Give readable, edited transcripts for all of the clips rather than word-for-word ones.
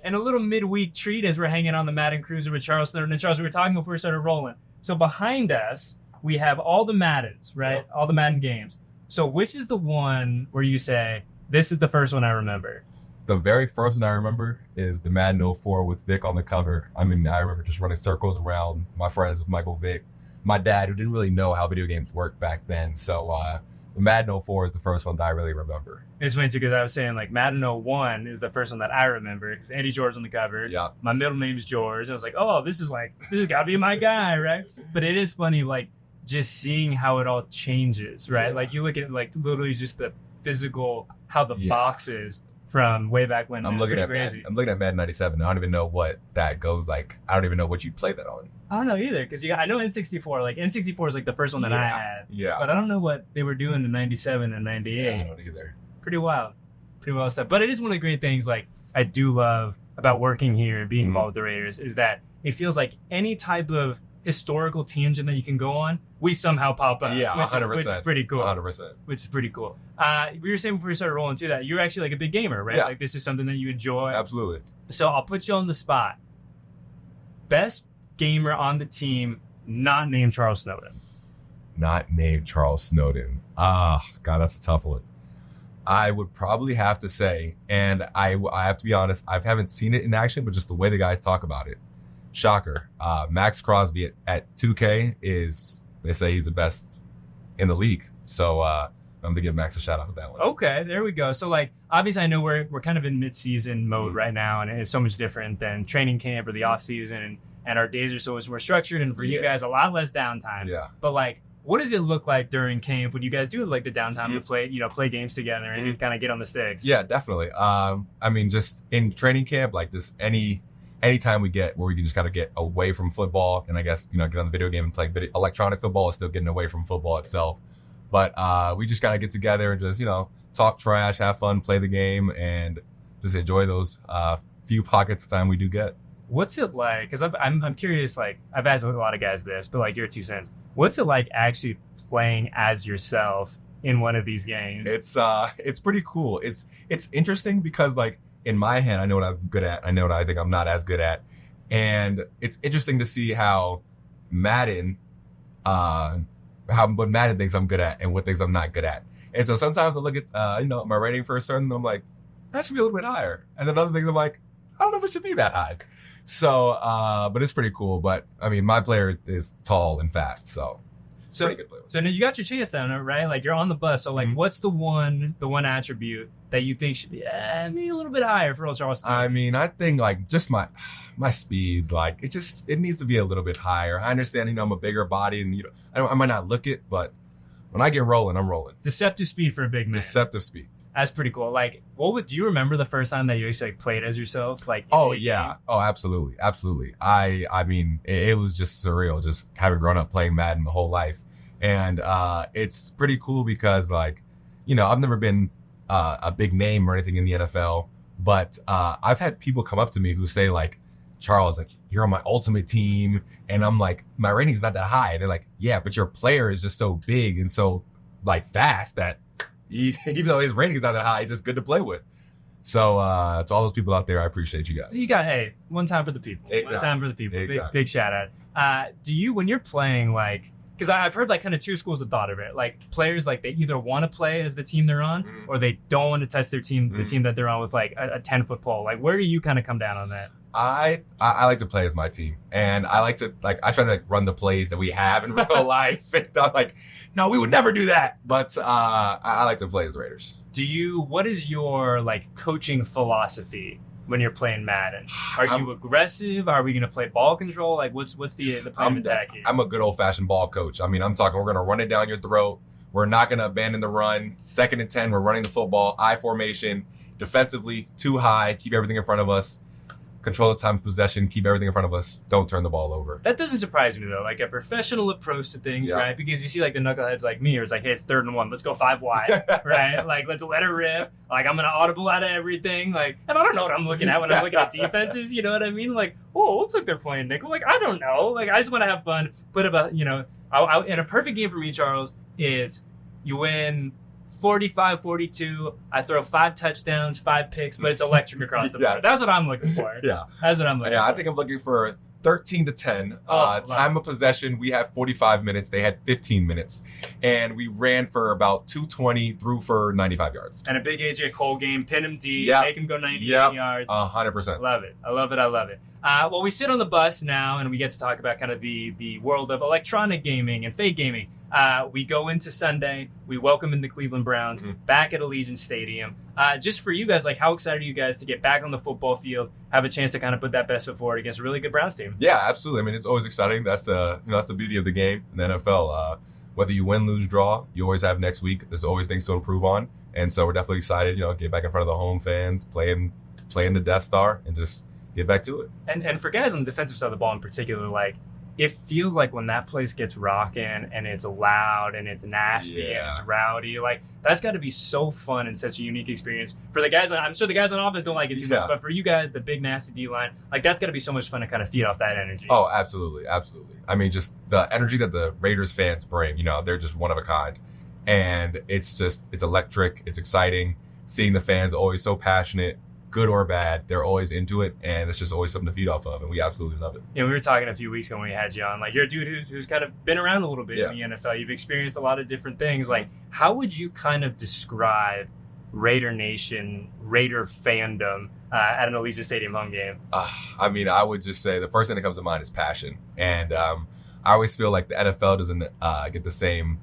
And a little midweek treat as we're hanging on the Madden Cruiser with Charles Snowden. And Charles, we were talking before we started rolling. So behind us, we have all the Maddens, right? Yep. All the Madden games. So which is the one where you say, this is the first one I remember? The very first one I remember is the Madden 04 with Vic on the cover. I mean, I remember just running circles around my friends with Michael Vick. My dad, who didn't really know how video games worked back then. So the Madden 04 is the first one that I really remember. It's funny too, because I was saying like Madden 01 is the first one that I remember because Andy George on the cover. Yeah. My middle name's George. And I was like, oh, this has got to be my guy, right? But it is funny, like just seeing how it all changes, right? Yeah. Like you look at like literally just the physical, how the Yeah. box is from way back when. I'm looking at Madden 97. I don't even know what that goes like. I don't even know what you play that on. I don't know either because I know N64. Like N64 is like the first one that I had. Yeah. But I don't know what they were doing in 97 and 98. I don't either. Pretty wild stuff. But it is one of the great things like I do love about working here and being involved with the Raiders is that it feels like any type of historical tangent that you can go on, we somehow pop up. Yeah, 100%. Which is pretty cool. 100%. Which is pretty cool. We were saying before we started rolling too that you're actually like a big gamer, right? Yeah. Like this is something that you enjoy. Absolutely. So I'll put you on the spot. Best gamer on the team not named Charles Snowden. Not named Charles Snowden. God, that's a tough one. I would probably have to say, and I have to be honest, I haven't seen it in action, but just the way the guys talk about it. Shocker. Max Crosby at 2K they say he's the best in the league. So I'm going to give Max a shout out with that one. Okay, there we go. So like, obviously I know we're kind of in mid-season mode right now, and it's so much different than training camp or the off-season, and our days are so much more structured, and for you guys, a lot less downtime. Yeah. But like, what does it look like during camp when you guys do have like the downtime to play games together and kind of get on the sticks? Yeah, definitely. I mean, just in training camp, like just any time we get where we can just kind of get away from football and I guess, get on the video game and play electronic football is still getting away from football itself. But we just kind of get together and just, talk trash, have fun, play the game, and just enjoy those few pockets of time we do get. What's it like? Because I'm curious, like, I've asked a lot of guys this, but like your 2 cents. What's it like actually playing as yourself in one of these games? It's pretty cool. It's interesting because like in my head, I know what I'm good at. I know what I think I'm not as good at. And it's interesting to see how Madden, what Madden thinks I'm good at and what things I'm not good at. And so sometimes I look at, my rating for a certain, I'm like, that should be a little bit higher. And then other things I'm like, I don't know if it should be that high. So, but it's pretty cool. But I mean, my player is tall and fast, so it's pretty good player. So now you got your chance down, right? Like you're on the bus. So like, what's the one attribute that you think should be maybe a little bit higher for old Charles Snowden? I mean, I think like just my speed, like it needs to be a little bit higher. I understand, I'm a bigger body, and I might not look it, but when I get rolling, I'm rolling. Deceptive speed for a big man. Deceptive speed. That's pretty cool. Like, do you remember the first time that you actually played as yourself? Like, oh yeah, game? Oh absolutely. I mean, it was just surreal, just having grown up playing Madden my whole life, and it's pretty cool because like, I've never been a big name or anything in the NFL, but I've had people come up to me who say like, Charles, like you're on my ultimate team, and I'm like, my rating's not that high. And they're like, yeah, but your player is just so big and so like fast that. Even though his rating is not that high, he's just good to play with. So to all those people out there, I appreciate you guys. You got one time for the people. Exactly. One time for the people. Exactly. Big shout out. Do you, when you're playing, like, because I've heard like kind of 2 schools of thought of it. Like players, like they either want to play as the team they're on, or they don't want to touch their team, the team that they're on with like a 10-foot pole. Like, where do you kind of come down on that? I like to play as my team, and I like to I try to run the plays that we have in real life, and I'm like, no, we would never do that. But I like to play as the Raiders. What is your like coaching philosophy when you're playing Madden? Are you aggressive? Are we going to play ball control? Like what's the plan of attack here? I'm a good old fashioned ball coach. I mean, I'm talking, we're going to run it down your throat. We're not going to abandon the run. 2nd and 10, we're running the football, I formation, defensively, too high, keep everything in front of us. Control the time of possession, keep everything in front of us, don't turn the ball over. That doesn't surprise me, though. Like a professional approach to things, right? Because you see like the knuckleheads like me, where it's like, hey, it's 3rd and 1, let's go 5 wide, right? Like, let's let it rip. Like, I'm going to audible out of everything. Like, and I don't know what I'm looking at when I'm looking at defenses, you know what I mean? Like, oh, it looks like they're playing nickel. Like, I don't know. Like, I just want to have fun. But about, in a perfect game for me, Charles, is you win 45-42. I throw 5 touchdowns, 5 picks, but it's electric across the board. That's what I'm looking for. Yeah. That's what I'm looking for. I think I'm looking for 13-10. Time of possession, we had 45 minutes. They had 15 minutes. And we ran for about 220, threw for 95 yards. And a big AJ Cole game, pin him deep, make him go 98 yards. 100%. Love it. I love it. Well, we sit on the bus now, and we get to talk about kind of the world of electronic gaming and fake gaming. We go into Sunday. We welcome in the Cleveland Browns back at Allegiant Stadium. Just for you guys, like, how excited are you guys to get back on the football field, have a chance to kind of put that best foot forward against a really good Browns team? Yeah, absolutely. I mean, it's always exciting. That's the beauty of the game in the NFL. Whether you win, lose, draw, you always have next week. There's always things to improve on, and so we're definitely excited. Get back in front of the home fans, playing the Death Star, and just get back to it. And for guys on the defensive side of the ball in particular, like, it feels like when that place gets rocking and it's loud and it's nasty and it's rowdy, like, that's got to be so fun and such a unique experience. For the guys, I'm sure the guys on offense don't like it too much, but for you guys, the big nasty D-line, like, that's got to be so much fun to kind of feed off that energy. Oh, absolutely. Absolutely. I mean, just the energy that the Raiders fans bring, they're just one of a kind. And it's electric. It's exciting. Seeing the fans always so passionate, good or bad, they're always into it, and it's just always something to feed off of, and we absolutely love it. We were talking a few weeks ago when we had you on, like, you're a dude who's kind of been around a little bit in the NFL. You've experienced a lot of different things. Like, how would you kind of describe Raider Nation, Raider fandom at an Allegiant Stadium home game? I mean, I would just say the first thing that comes to mind is passion, and I always feel like the NFL doesn't get the same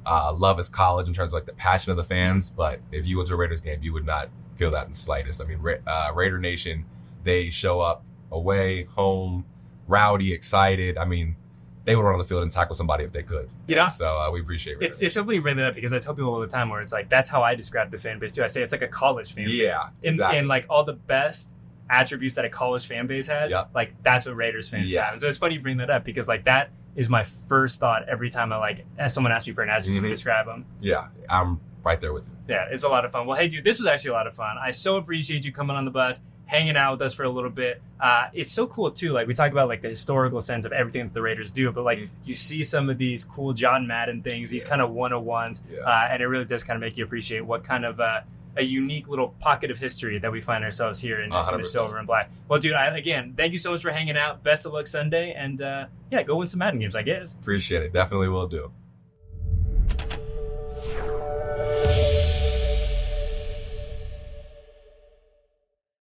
love as college in terms of, like, the passion of the fans, but if you went to a Raiders game, you would not feel that in the slightest. I mean, Raider Nation, they show up away, home, rowdy, excited. I mean, they would run on the field and tackle somebody if they could. So we appreciate it. It's simply bring that up because I tell people all the time where it's like, that's how I describe the fan base too. I say it's like a college fan base. Yeah, exactly. And like all the best attributes that a college fan base has, like, that's what Raiders fans have. And so it's funny you bring that up because, like, that is my first thought every time as someone asks me for an adjective to describe them. Yeah, I'm right there with you. Yeah, it's a lot of fun. Well, hey, dude, this was actually a lot of fun. I so appreciate you coming on the bus, hanging out with us for a little bit. It's so cool, too. Like, we talk about, like, the historical sense of everything that the Raiders do, but, like, you see some of these cool John Madden things, these kind of 101s, and it really does kind of make you appreciate what kind of a unique little pocket of history that we find ourselves here in the silver and black. Well, dude, again, thank you so much for hanging out. Best of luck Sunday, and, go win some Madden games, I guess. Appreciate it. Definitely will do.